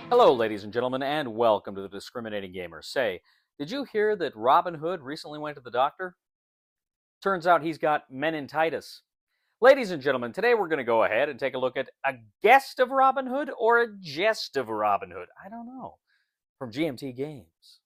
Hello, ladies and gentlemen, and welcome to the Discriminating Gamer. Say, did you hear that Robin Hood recently went to the doctor? Turns out he's got meningitis. Ladies and gentlemen, today we're going to go ahead and take a look at a guest of Robin Hood or a jest of Robin Hood. I don't know. From GMT Games.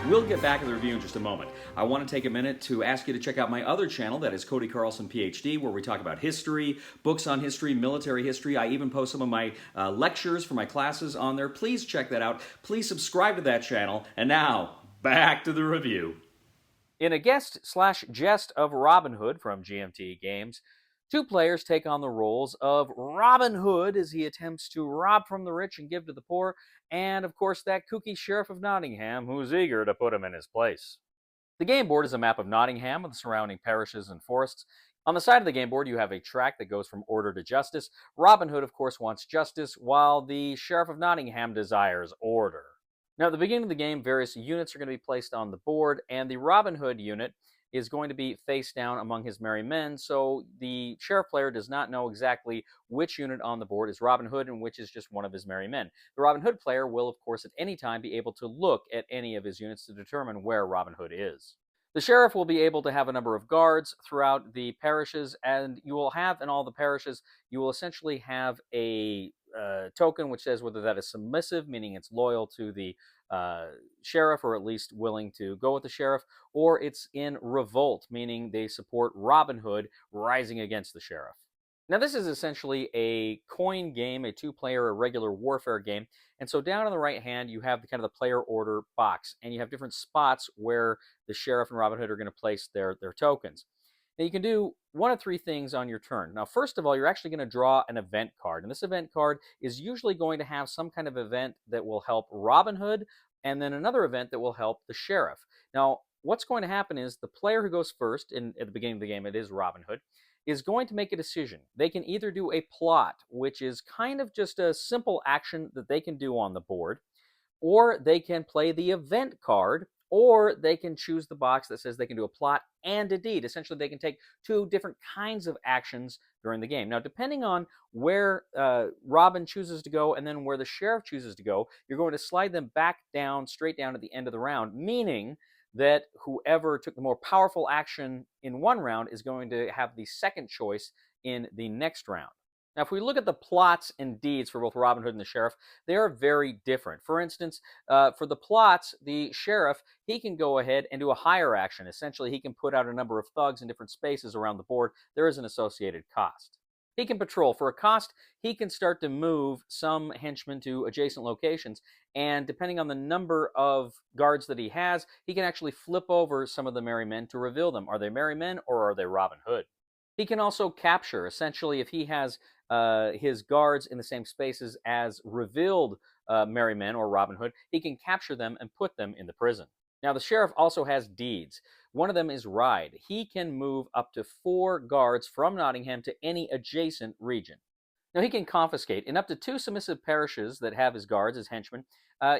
We'll get back to the review in just a moment. I want to take a minute to ask you to check out my other channel, that is Cody Carlson, PhD, where we talk about history, books on history, military history. I even post some of my lectures for my classes on there. Please check that out. Please subscribe to that channel. And now, back to the review. In a guest/jest of Robin Hood from GMT Games, two players take on the roles of Robin Hood as he attempts to rob from the rich and give to the poor, and of course that kooky Sheriff of Nottingham who's eager to put him in his place. The game board is a map of Nottingham with the surrounding parishes and forests. On the side of the game board, you have a track that goes from order to justice. Robin Hood, of course, wants justice, while the Sheriff of Nottingham desires order. Now, at the beginning of the game, various units are going to be placed on the board, and the Robin Hood unit is going to be face down among his merry men, so the sheriff player does not know exactly which unit on the board is Robin Hood and which is just one of his merry men. The Robin Hood player will, of course, at any time be able to look at any of his units to determine where Robin Hood is. The sheriff will be able to have a number of guards throughout the parishes, and you will have in all the parishes, you will essentially have a token which says whether that is submissive, meaning it's loyal to the sheriff or at least willing to go with the sheriff, or it's in revolt, meaning they support Robin Hood rising against the sheriff. Now, this is essentially a coin game, a two-player irregular warfare game. And so down on the right hand, you have the kind of the player order box, and you have different spots where the sheriff and Robin Hood are going to place their tokens. Now, you can do one of three things on your turn. Now, first of all, you're actually going to draw an event card. And this event card is usually going to have some kind of event that will help Robin Hood, and then another event that will help the sheriff. Now, what's going to happen is the player who goes first, at the beginning of the game, it is Robin Hood, is going to make a decision. They can either do a plot, which is kind of just a simple action that they can do on the board, or they can play the event card, or they can choose the box that says they can do a plot and a deed. Essentially, they can take two different kinds of actions during the game. Now, depending on where Robin chooses to go and then where the sheriff chooses to go, you're going to slide them back down, straight down at the end of the round, meaning that whoever took the more powerful action in one round is going to have the second choice in the next round. Now, if we look at the plots and deeds for both Robin Hood and the sheriff, they are very different. For instance, for the plots, the sheriff, he can go ahead and do a higher action. Essentially, he can put out a number of thugs in different spaces around the board. There is an associated cost. He can patrol. For a cost, he can start to move some henchmen to adjacent locations, and depending on the number of guards that he has, he can actually flip over some of the merry men to reveal them. Are they merry men or are they Robin Hood? He can also capture. Essentially, if he has his guards in the same spaces as revealed merry men or Robin Hood, he can capture them and put them in the prison. Now, the sheriff also has deeds. One of them is ride. He can move up to 4 guards from Nottingham to any adjacent region. Now, he can confiscate. In up to 2 submissive parishes that have his guards as henchmen,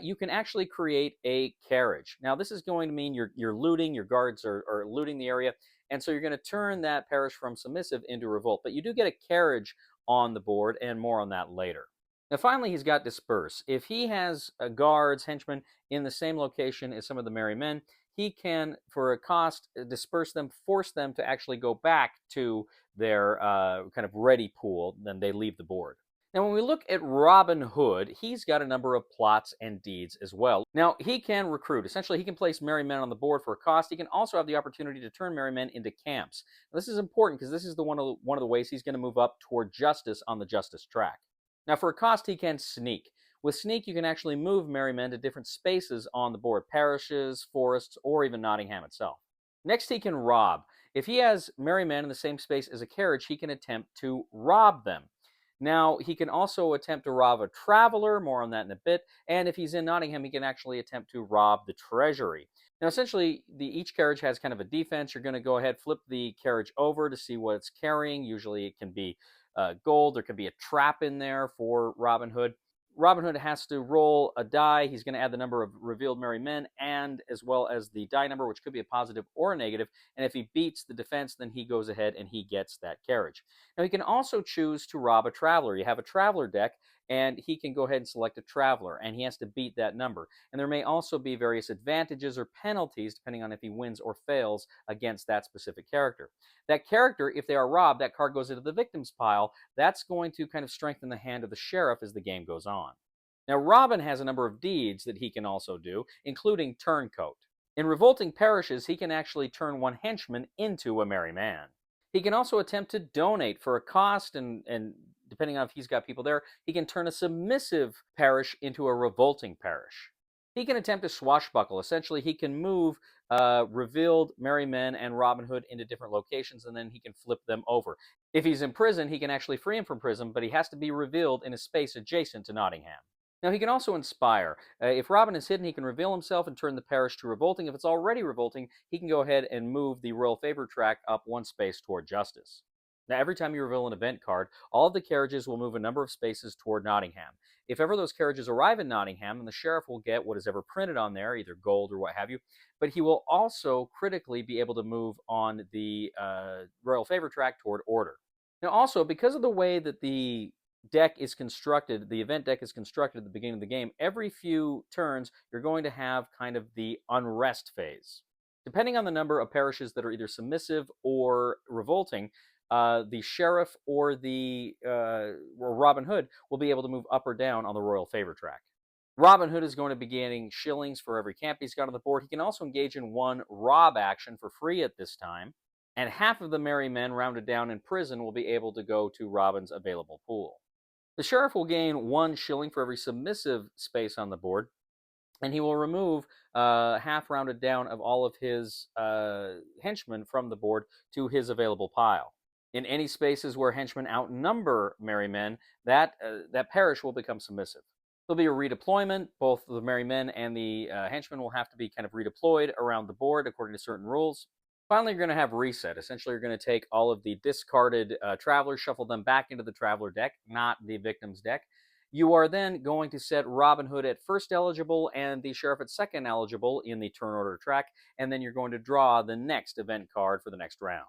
you can actually create a carriage. Now, this is going to mean you're looting, your guards are looting the area, and so you're going to turn that parish from submissive into revolt. But you do get a carriage on the board, and more on that later. Now, finally, he's got Disperse. If he has guards, henchmen in the same location as some of the merry men, he can, for a cost, disperse them, force them to actually go back to their kind of ready pool, then they leave the board. Now, when we look at Robin Hood, he's got a number of plots and deeds as well. Now, he can recruit. Essentially, he can place merry men on the board for a cost. He can also have the opportunity to turn merry men into camps. Now, this is important because this is one of the ways he's going to move up toward justice on the justice track. Now, for a cost, he can sneak. With sneak, you can actually move merry men to different spaces on the board, parishes, forests, or even Nottingham itself. Next, he can rob. If he has merry men in the same space as a carriage, he can attempt to rob them. Now, he can also attempt to rob a traveler, more on that in a bit, and if he's in Nottingham, he can actually attempt to rob the treasury. Now, essentially, each carriage has kind of a defense. You're going to go ahead, flip the carriage over to see what it's carrying. Usually it can be gold. There could be a trap in there for Robin Hood. Robin Hood has to roll a die. He's going to add the number of revealed merry men and as well as the die number, which could be a positive or a negative. And if he beats the defense, then he goes ahead and he gets that carriage. Now, he can also choose to rob a traveler. You have a traveler deck, and he can go ahead and select a traveler, and he has to beat that number. And there may also be various advantages or penalties, depending on if he wins or fails against that specific character. That character, if they are robbed, that card goes into the victims pile. That's going to kind of strengthen the hand of the sheriff as the game goes on. Now, Robbin has a number of deeds that he can also do, including Turncoat. In revolting parishes, he can actually turn one henchman into a merry man. He can also attempt to donate for a cost, and depending on if he's got people there, he can turn a submissive parish into a revolting parish. He can attempt to swashbuckle. Essentially, he can move revealed merry men and Robin Hood into different locations, and then he can flip them over. If he's in prison, he can actually free him from prison, but he has to be revealed in a space adjacent to Nottingham. Now, he can also inspire. If Robin is hidden, he can reveal himself and turn the parish to revolting. If it's already revolting, he can go ahead and move the royal favor track up one space toward justice. Now, every time you reveal an event card, all of the carriages will move a number of spaces toward Nottingham. If ever those carriages arrive in Nottingham, then the sheriff will get what is ever printed on there, either gold or what have you, but he will also critically be able to move on the royal favor track toward order. Now, also, because of the way that the deck is constructed, the event deck is constructed at the beginning of the game, every few turns you're going to have kind of the unrest phase. Depending on the number of parishes that are either submissive or revolting, the sheriff or the Robin Hood will be able to move up or down on the royal favor track. Robin Hood is going to be gaining shillings for every camp he's got on the board. He can also engage in one rob action for free at this time, and half of the merry men rounded down in prison will be able to go to Robin's available pool. The sheriff will gain 1 shilling for every submissive space on the board, and he will remove half rounded down of all of his henchmen from the board to his available pile. In any spaces where henchmen outnumber merry men, that parish will become submissive. There'll be a redeployment. Both the merry men and the henchmen will have to be kind of redeployed around the board according to certain rules. Finally, you're going to have reset. Essentially, you're going to take all of the discarded travelers, shuffle them back into the traveler deck, not the victim's deck. You are then going to set Robin Hood at first eligible and the sheriff at second eligible in the turn order track, and then you're going to draw the next event card for the next round.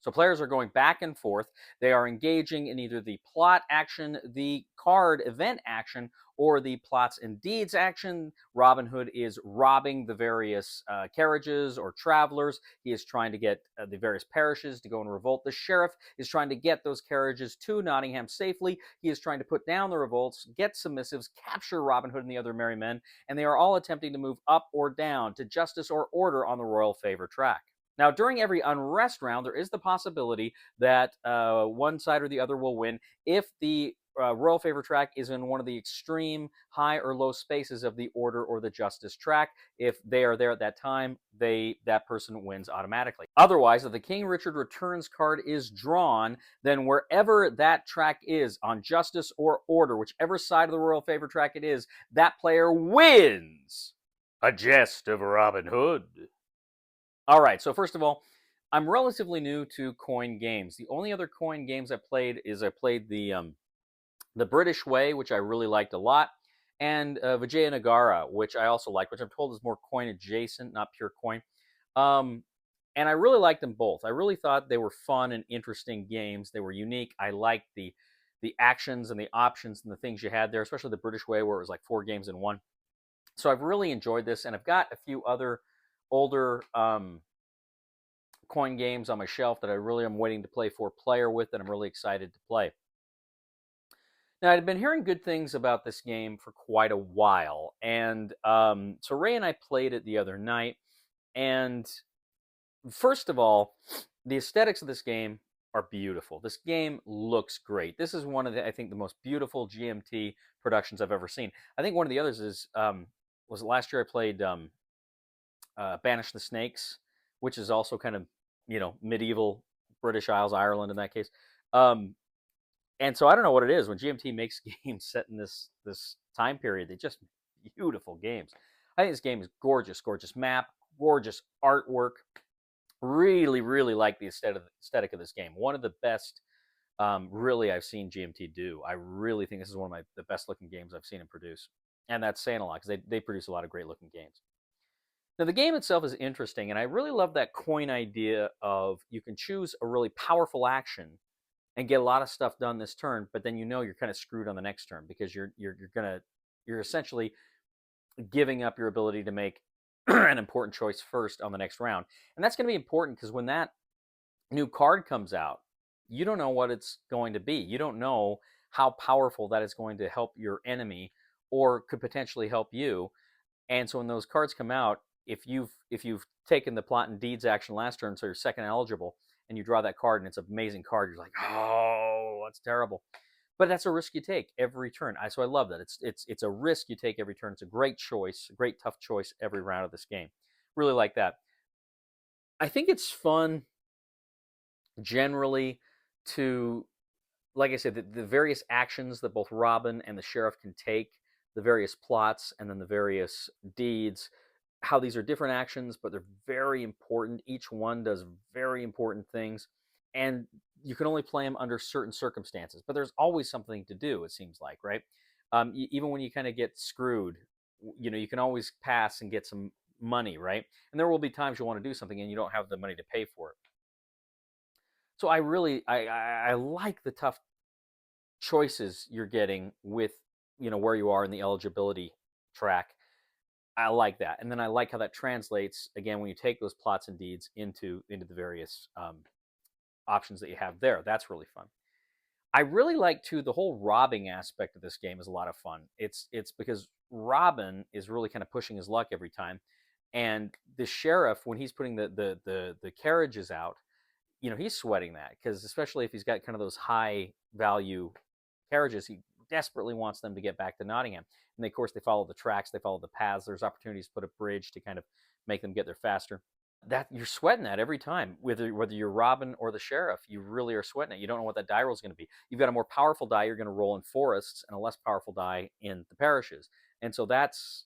So players are going back and forth. They are engaging in either the plot action, the card event action, or the plots and deeds action. Robin Hood is robbing the various carriages or travelers. He is trying to get the various parishes to go and revolt. The sheriff is trying to get those carriages to Nottingham safely. He is trying to put down the revolts, get submissives, capture Robin Hood and the other merry men, and they are all attempting to move up or down to justice or order on the royal favor track. Now, during every unrest round, there is the possibility that one side or the other will win if the royal favor track is in one of the extreme high or low spaces of the order or the justice track. If they are there at that time, that person wins automatically. Otherwise, if the King Richard Returns card is drawn, then wherever that track is on justice or order, whichever side of the royal favor track it is, that player wins. A Gest of Robin Hood. All right, so first of all, I'm relatively new to coin games. The only other coin games I played the British Way, which I really liked a lot, and Vijaya Nagara, which I also like, which I'm told is more coin adjacent, not pure coin. And I really liked them both. I really thought they were fun and interesting games. They were unique. I liked the the actions and the options and the things you had there, especially the British way where it was like 4 games in one. So I've really enjoyed this, and I've got a few other older coin games on my shelf that I really am waiting to play 4-player with, that I'm really excited to play. Now, I'd been hearing good things about this game for quite a while, and so Ray and I played it the other night. And first of all, the aesthetics of this game are beautiful. This game looks great. This is one of the, I think, the most beautiful GMT productions I've ever seen. I think one of the others is was it last year I played Banish the Snakes, which is also kind of medieval British Isles, Ireland in that case. Um, and so I don't know what it is when GMT makes games set in this time period. They just beautiful games. I think this game is gorgeous, gorgeous map, gorgeous artwork. Really, really like the aesthetic of this game. One of the best, really, I've seen GMT do. I really think this is one of the best looking games I've seen them produce, and that's saying a lot because they produce a lot of great looking games. Now, the game itself is interesting, and I really love that coin idea of you can choose a really powerful action and get a lot of stuff done this turn, but then you're kind of screwed on the next turn because you're essentially giving up your ability to make an important choice first on the next round. And that's going to be important because when that new card comes out, you don't know what it's going to be. You don't know how powerful that is going to help your enemy or could potentially help you. And so when those cards come out, if you've taken the plot and deeds action last turn, so you're second eligible, and you draw that card and it's an amazing card, you're like, oh, that's terrible. But that's a risk you take every turn. So I love that. It's a risk you take every turn. It's a great choice, a great tough choice every round of this game. Really like that. I think it's fun generally to, like I said, the various actions that both Robbin and the sheriff can take, the various plots, and then the various deeds, how these are different actions, but they're very important. Each one does very important things, and you can only play them under certain circumstances. But there's always something to do, it seems like, right? Even when you kind of get screwed, you can always pass and get some money, right? And there will be times you want to do something and you don't have the money to pay for it. So I like the tough choices you're getting with where you are in the eligibility track. I like that, and then I like how that translates again when you take those plots and deeds into the various options that you have there. That's really fun. I really like too the whole robbing aspect of this game is a lot of fun. It's because Robbin is really kind of pushing his luck every time, and the sheriff when he's putting the carriages out, he's sweating that because especially if he's got kind of those high value carriages, he desperately wants them to get back to Nottingham. And of course, they follow the tracks, they follow the paths. There's opportunities to put a bridge to kind of make them get there faster. That you're sweating that every time, whether you're Robbin or the sheriff, you really are sweating it. You don't know what that die roll is going to be. You've got a more powerful die you're going to roll in forests and a less powerful die in the parishes, and so that's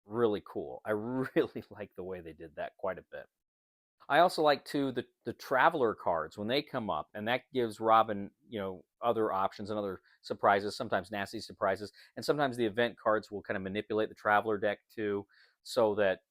really cool. I really like the way they did that quite a bit. I also like too the traveler cards when they come up, and that gives Robbin other options and other surprises, sometimes nasty surprises, and sometimes the event cards will kind of manipulate the traveler deck too, so that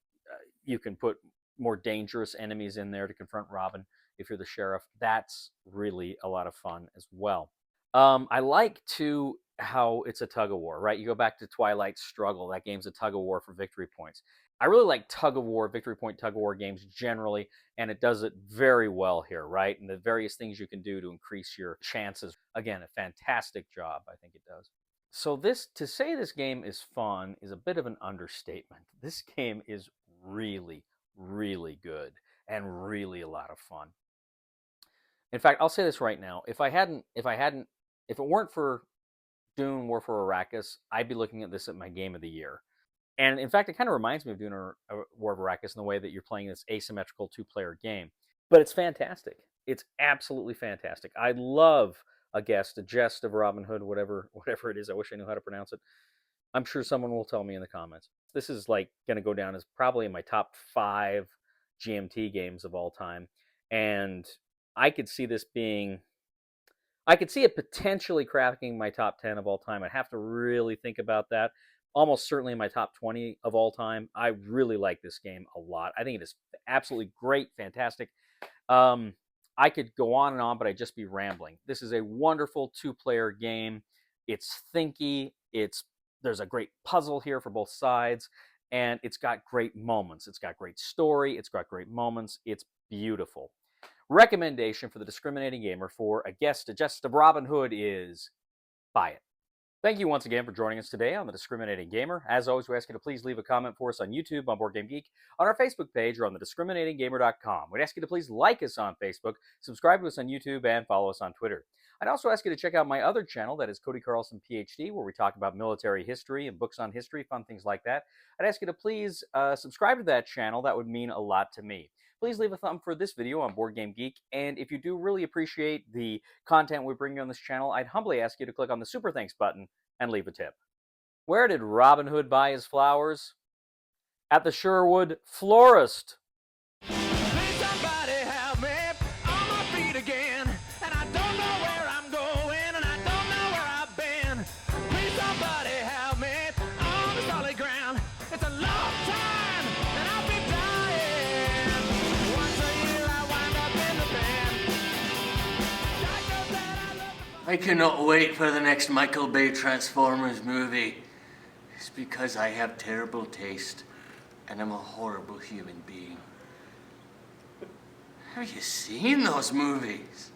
you can put more dangerous enemies in there to confront Robbin if you're the sheriff. That's really a lot of fun as well. I like too how it's a tug of war, right? You go back to Twilight Struggle. That game's a tug of war for victory points. I really like tug of war, victory point tug of war games generally, and it does it very well here, right? And the various things you can do to increase your chances. Again, a fantastic job, I think it does. So to say this game is fun is a bit of an understatement. This game is really, really good and really a lot of fun. In fact, I'll say this right now: if it weren't for Dune War for Arrakis, I'd be looking at this at my game of the year. And in fact, it kind of reminds me of Dune or War of Arrakis in the way that you're playing this asymmetrical two-player game. But it's fantastic. It's absolutely fantastic. I love a Gest of Robin Hood, whatever it is. I wish I knew how to pronounce it. I'm sure someone will tell me in the comments. This is like going to go down as probably in my top 5 GMT games of all time. And I could see this being I could see it potentially cracking my top 10 of all time. I'd have to really think about that. Almost certainly in my top 20 of all time. I really like this game a lot. I think it is absolutely great, fantastic. Um, I could go on and on, but I'd just be rambling. This is a wonderful two-player game. It's thinky. There's a great puzzle here for both sides, and it's got great moments. It's got great story. It's got great moments. It's beautiful. Recommendation for the discriminating gamer for a Gest of Robin Hood is buy it. Thank you once again for joining us today on The Discriminating Gamer. As always, we ask you to please leave a comment for us on YouTube, on Board Game Geek, on our Facebook page, or on thediscriminatinggamer.com. We'd ask you to please like us on Facebook, subscribe to us on YouTube, and follow us on Twitter. I'd also ask you to check out my other channel, that is Cody Carlson, PhD, where we talk about military history and books on history, fun things like that. I'd ask you to please subscribe to that channel. That would mean a lot to me. Please leave a thumb for this video on Board Game Geek, and if you do really appreciate the content we bring you on this channel, I'd humbly ask you to click on the Super Thanks button and leave a tip. Where did Robin Hood buy his flowers? At the Sherwood florist. Please somebody help me on my feet again. And I don't know where I'm going, and I don't know where I've been. Please somebody help me on the solid ground. It's a long time, and I'll be dying. Once a year I wind up in the band. I cannot wait for the next Michael Bay Transformers movie. It's because I have terrible taste and I'm a horrible human being. Have you seen those movies?